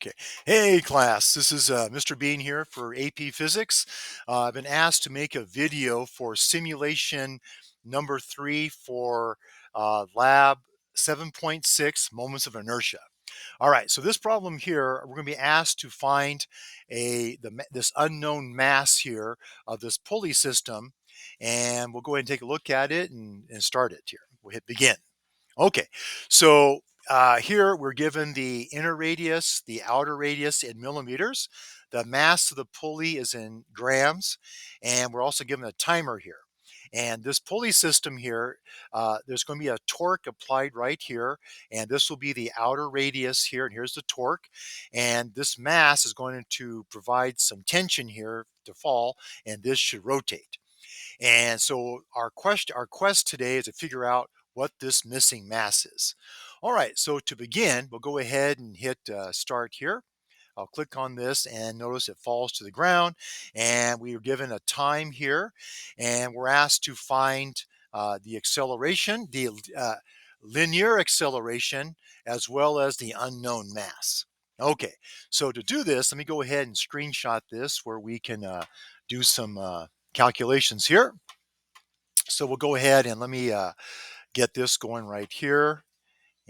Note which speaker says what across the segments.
Speaker 1: Okay. Hey, class. This is Mr. Bean here for AP Physics. I've been asked to make a video for simulation number 3 for lab 7.6 moments of inertia. All right. So this problem here, we're going to be asked to find this unknown mass here of this pulley system, and we'll go ahead and take a look at it and start it here. We'll hit begin. Okay, so here we're given the inner radius, the outer radius in millimeters. The mass of the pulley is in grams, and we're also given a timer here. And this pulley system here, there's going to be a torque applied right here, and this will be the outer radius here, and here's the torque. And this mass is going to provide some tension here to fall, and this should rotate. And so our quest today is to figure out what this missing mass is. All right, so to begin, we'll go ahead and hit start here. I'll click on this and notice it falls to the ground, and we are given a time here, and we're asked to find the acceleration, the linear acceleration, as well as the unknown mass. Okay, so to do this, let me go ahead and screenshot this where we can do some calculations here. So we'll go ahead and let me get this going right here.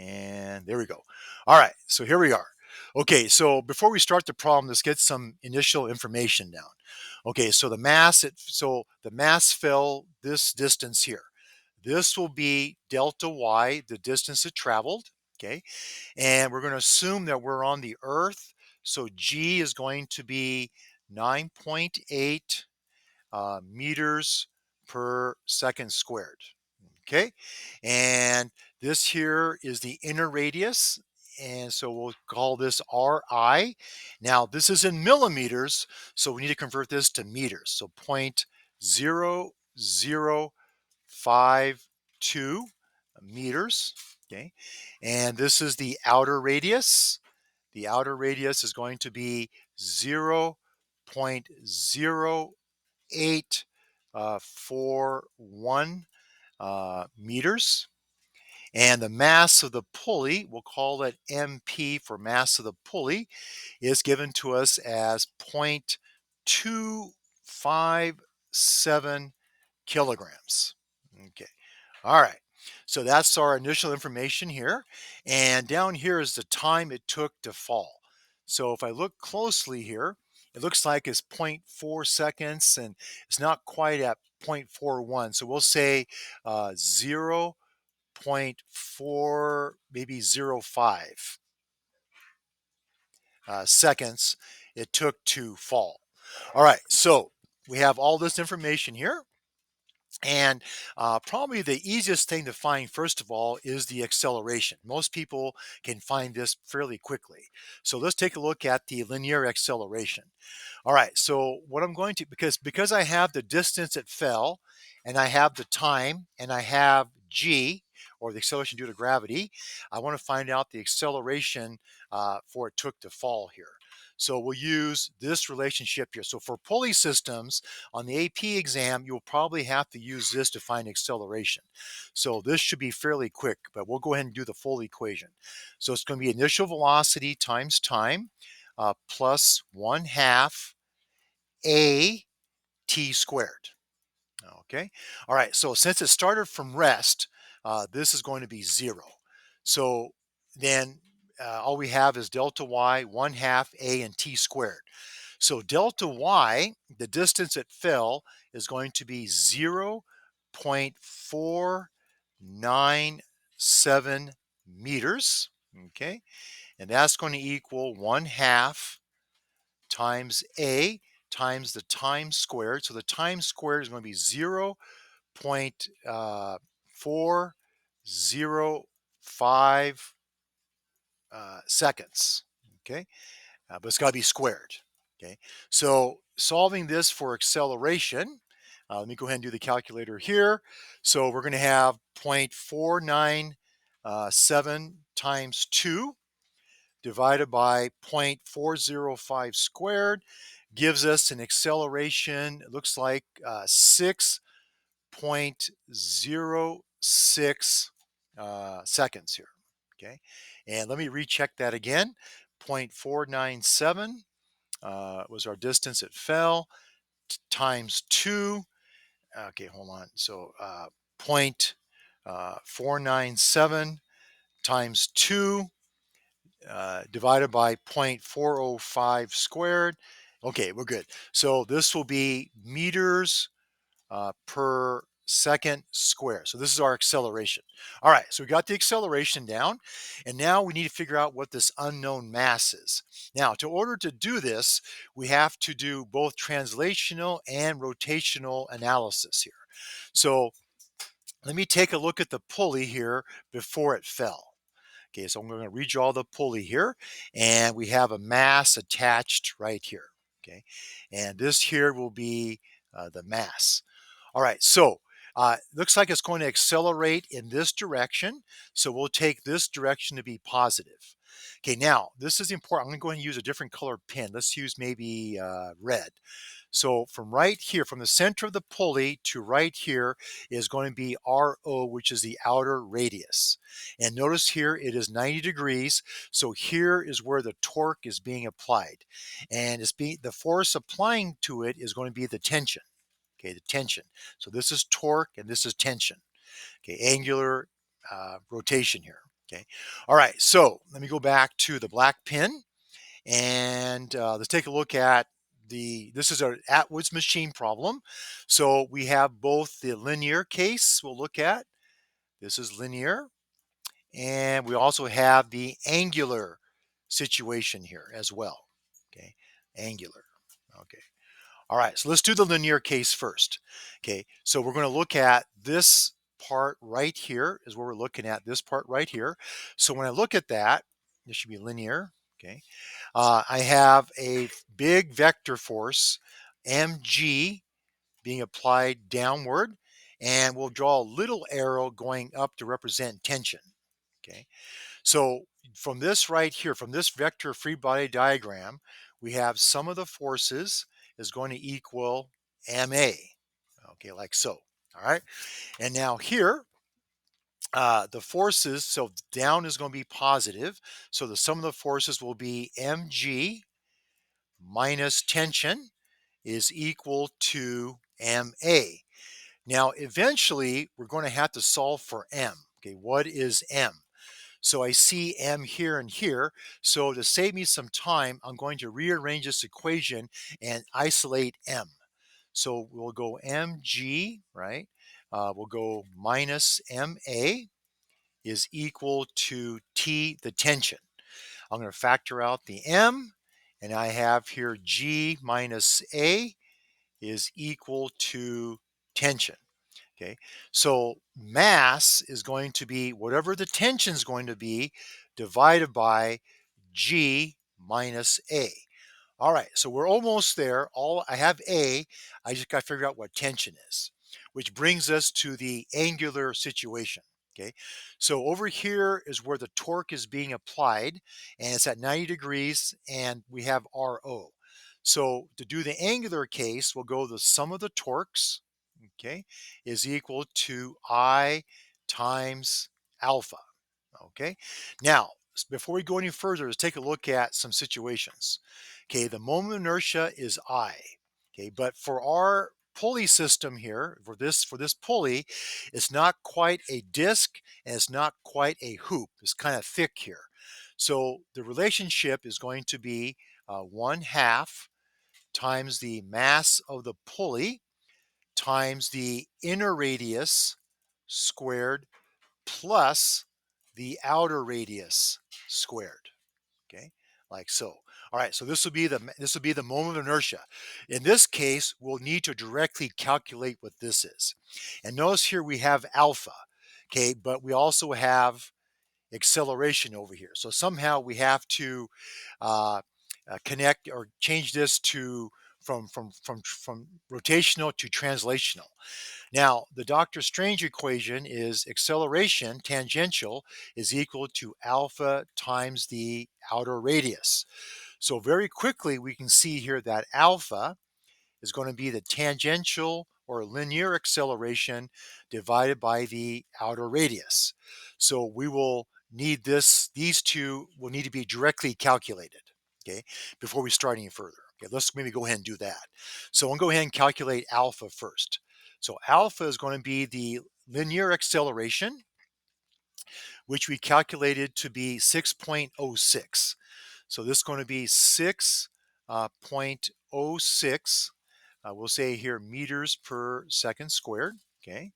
Speaker 1: And there we go. All right, so here we are. Okay, so before we start the problem, let's get some initial information down. Okay, so the mass fell this distance here. This will be delta y, the distance it traveled. Okay, and we're going to assume that we're on the Earth. So g is going to be 9.8 meters per second squared. Okay, and this here is the inner radius, and so we'll call this Ri. Now this is in millimeters, so we need to convert this to meters. So 0.0052 meters. Okay, and this is the outer radius. The outer radius is going to be 0.0841 meters. And the mass of the pulley, we'll call it MP for mass of the pulley, is given to us as 0.257 kilograms. Okay. All right. So that's our initial information here. And down here is the time it took to fall. So if I look closely here, it looks like it's zero point 0.4 seconds and it's not quite at 0.41. So we'll say 0.4, maybe zero 0.5 seconds it took to fall. All right. So we have all this information here. And probably the easiest thing to find, first of all, is the acceleration. Most people can find this fairly quickly. So let's take a look at the linear acceleration. All right, so what I'm going to, because I have the distance it fell, and I have the time, and I have g, or the acceleration due to gravity, I want to find out the acceleration for it took to fall here. So we'll use this relationship here. So for pulley systems on the AP exam, you'll probably have to use this to find acceleration. So this should be fairly quick, but we'll go ahead and do the full equation. So it's going to be initial velocity times time plus 1/2 a t squared. Okay. All right. So since it started from rest, this is going to be 0. So then all we have is delta y 1/2 a and t squared. So delta y, the distance it fell, is going to be 0.497 meters. Okay. And that's going to equal 1/2 times a times the time squared. So the time squared is going to be 0.405 seconds. Okay, but it's got to be squared. Okay, so solving this for acceleration, let me go ahead and do the calculator here. So we're going to have 0.497 times 2 divided by 0.405 squared gives us an acceleration, it looks like 6.06 seconds here. Okay, and let me recheck that again. 0.497 was our distance it fell, times 2. Okay, hold on. So 0.497 times 2 divided by 0.405 squared. Okay, we're good. So this will be meters per second square. So this is our acceleration. All right, so we got the acceleration down, and now we need to figure out what this unknown mass is. Now, to order to do this, we have to do both translational and rotational analysis here. So let me take a look at the pulley here before it fell. Okay, so I'm going to redraw the pulley here, and we have a mass attached right here. Okay, and this here will be the mass. All right, so looks like it's going to accelerate in this direction. So we'll take this direction to be positive. Okay, now this is important. I'm going to go ahead and use a different color pen. Let's use maybe red. So from right here, from the center of the pulley to right here is going to be RO, which is the outer radius. And notice here it is 90 degrees. So here is where the torque is being applied. And the force applying to it is going to be the tension. Okay, the tension. So this is torque and this is tension. Okay, angular rotation here. Okay, all right. So let me go back to the black pen and let's take a look at this is an Atwood's machine problem. So we have both the linear case we'll look at. This is linear. And we also have the angular situation here as well. Okay, angular. Okay. All right, so let's do the linear case first. Okay, so we're going to look at this part right here is where we're looking at this part right here. So when I look at that, this should be linear. Okay, I have a big vector force, mg, being applied downward, and we'll draw a little arrow going up to represent tension. Okay, so from this right here, from this vector free body diagram, we have sum of the forces is going to equal ma. Okay, like so. All right, and now here, the forces, so down is going to be positive. So the sum of the forces will be mg minus tension is equal to ma. Now, eventually, we're going to have to solve for m. Okay, what is m? So I see m here and here. So to save me some time, I'm going to rearrange this equation and isolate m. So we'll go mg, right? We'll go minus ma is equal to T, the tension. I'm going to factor out the m, and I have here G minus A is equal to tension. Okay, so mass is going to be whatever the tension is going to be divided by G minus A. All right, so we're almost there. I have A, I just got to figure out what tension is, which brings us to the angular situation. Okay, so over here is where the torque is being applied, and it's at 90 degrees, and we have RO. So to do the angular case, we'll go the sum of the torques, okay, is equal to I times alpha. Okay, now before we go any further, let's take a look at some situations. Okay, the moment of inertia is I. Okay, but for our pulley system here, for this pulley, it's not quite a disc and it's not quite a hoop. It's kind of thick here. So the relationship is going to be 1/2 times the mass of the pulley times the inner radius squared plus the outer radius squared. Okay, like so. All right, so this will be the moment of inertia. In this case, we'll need to directly calculate what this is. And notice here we have alpha. Okay, but we also have acceleration over here. So somehow we have to uh, connect or change this to from rotational to translational. Now, the Dr. Strange equation is acceleration tangential is equal to alpha times the outer radius. So very quickly we can see here that alpha is going to be the tangential or linear acceleration divided by the outer radius. So we will these two will need to be directly calculated, okay, before we start any further. Okay, let's maybe go ahead and do that. So I'll go ahead and calculate alpha first. So alpha is going to be the linear acceleration, which we calculated to be 6.06. So this is going to be 6.06, we'll say here meters per second squared, okay,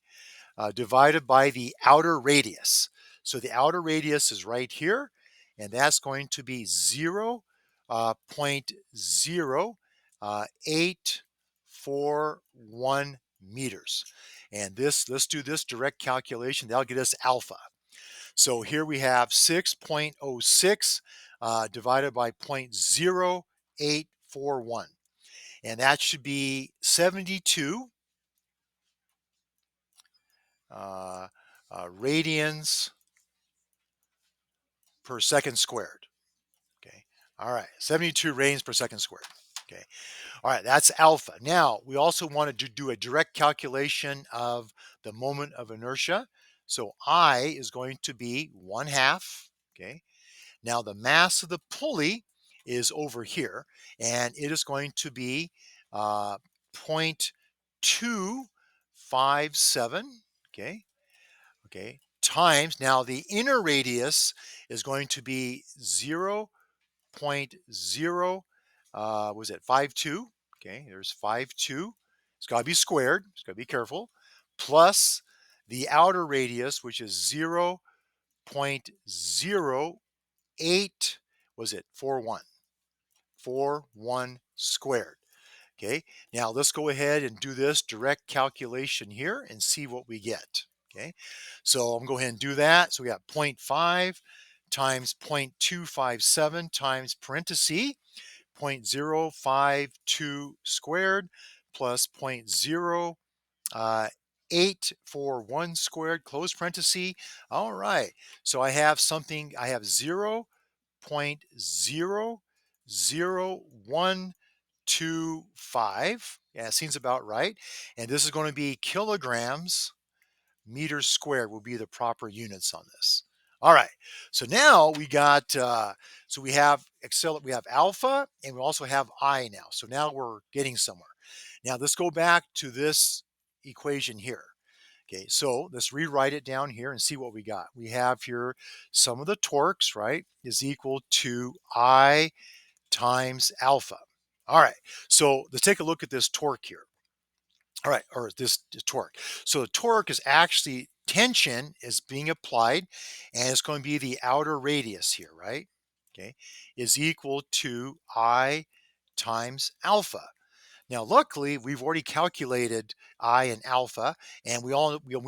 Speaker 1: divided by the outer radius. So the outer radius is right here, and that's going to be 0.0841 meters. And this, let's do this direct calculation. That'll get us alpha. So here we have 6.06 divided by 0.0841. And that should be 72 uh, radians per second squared. Okay. All right. 72 radians per second squared. Okay. All right. That's alpha. Now, we also wanted to do a direct calculation of the moment of inertia. So I is going to be 1/2. Okay. Now, the mass of the pulley is over here, and it is going to be 0.257. Okay. Okay. Times, now the inner radius is going to be 0.0, was it 52? Okay, there's 52. It's got to be squared. It's got to be careful. Plus the outer radius, which is 0.08, was it 41? 41 squared. Okay, now let's go ahead and do this direct calculation here and see what we get. Okay, so I'm going to go ahead and do that. So we got zero point 0.5 times 0.257 times parenthesis 0.052 squared plus 0.0841 squared, close parenthesis. All right, so I have something, I have 0.00125. Yeah, it seems about right. And this is going to be kilograms meters squared will be the proper units on this. All right. So now we got, so we have alpha and we also have I now. So now we're getting somewhere. Now let's go back to this equation here. Okay, so let's rewrite it down here and see what we got. We have here sum of the torques, right, is equal to I times alpha. All right, so let's take a look at this torque here. All right, or this torque. So the torque is actually tension is being applied, and it's going to be the outer radius here, right? Okay, is equal to I times alpha. Now, luckily, we've already calculated I and alpha, and we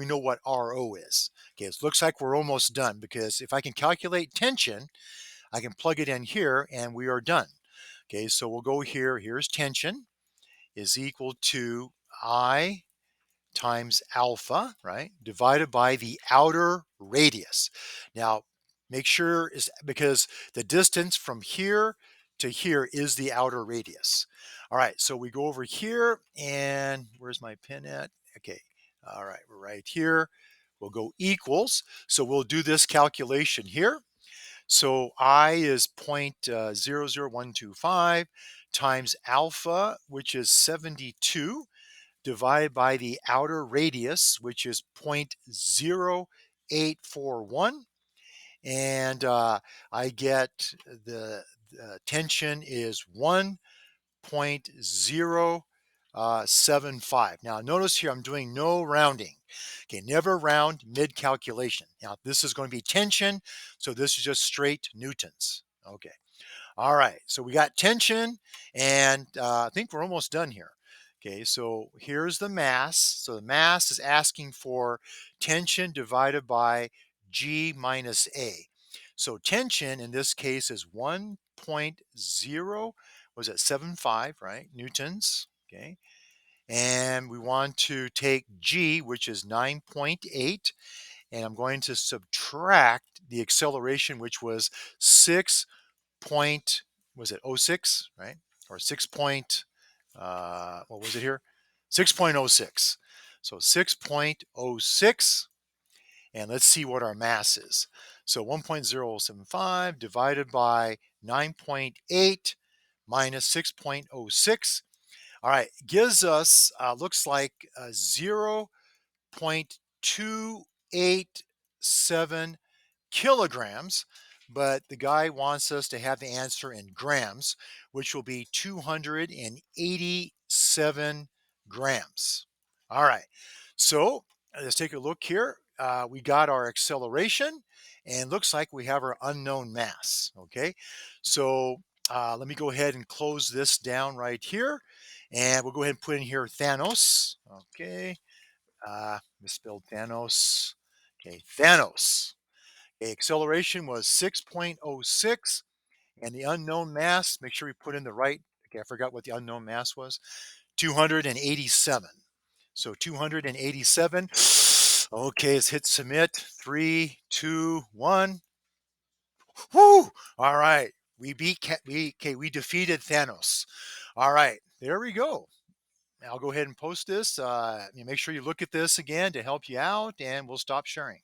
Speaker 1: know what RO is. Okay, it looks like we're almost done because if I can calculate tension, I can plug it in here, and we are done. Okay, so we'll go here. Here's tension is equal to I times alpha, right, divided by the outer radius. Now, make sure is because the distance from here to here is the outer radius. All right, so we go over here, and where's my pen at? Okay, all right, we're right here. We'll go equals. So we'll do this calculation here. So I is 0.00125 times alpha, which is 72, divided by the outer radius, which is 0.0841. And I get the tension is 1.075. Now notice here I'm doing no rounding. Okay, never round mid calculation. Now this is going to be tension, so this is just straight newtons. Okay. All right, so we got tension, and I think we're almost done here. Okay, so here's the mass. So the mass is asking for tension divided by G minus A. So tension in this case is 1.0, was it 75, right? Newtons. Okay, and we want to take G, which is 9.8, and I'm going to subtract the acceleration, which was 6 point, was it oh 06, right? Or 6 point, what was it here? 6.06. So 6.06, and let's see what our mass is. So 1.075 divided by 9.8 minus 6.06. All right, gives us, looks like 0.287 kilograms, but the guy wants us to have the answer in grams, which will be 287 grams. All right, so let's take a look here. We got our acceleration, and looks like we have our unknown mass. Okay, so let me go ahead and close this down right here, and we'll go ahead and put in here Thanos. Okay, misspelled Thanos. Okay, Thanos. Okay, acceleration was 6.06, and the unknown mass, make sure we put in the right, okay, I forgot what the unknown mass was, 287. So 287. Okay, let's hit submit. 3, 2, 1. Whoo! All right. We defeated Thanos. All right. There we go. I'll go ahead and post this. Make sure you look at this again to help you out, and we'll stop sharing.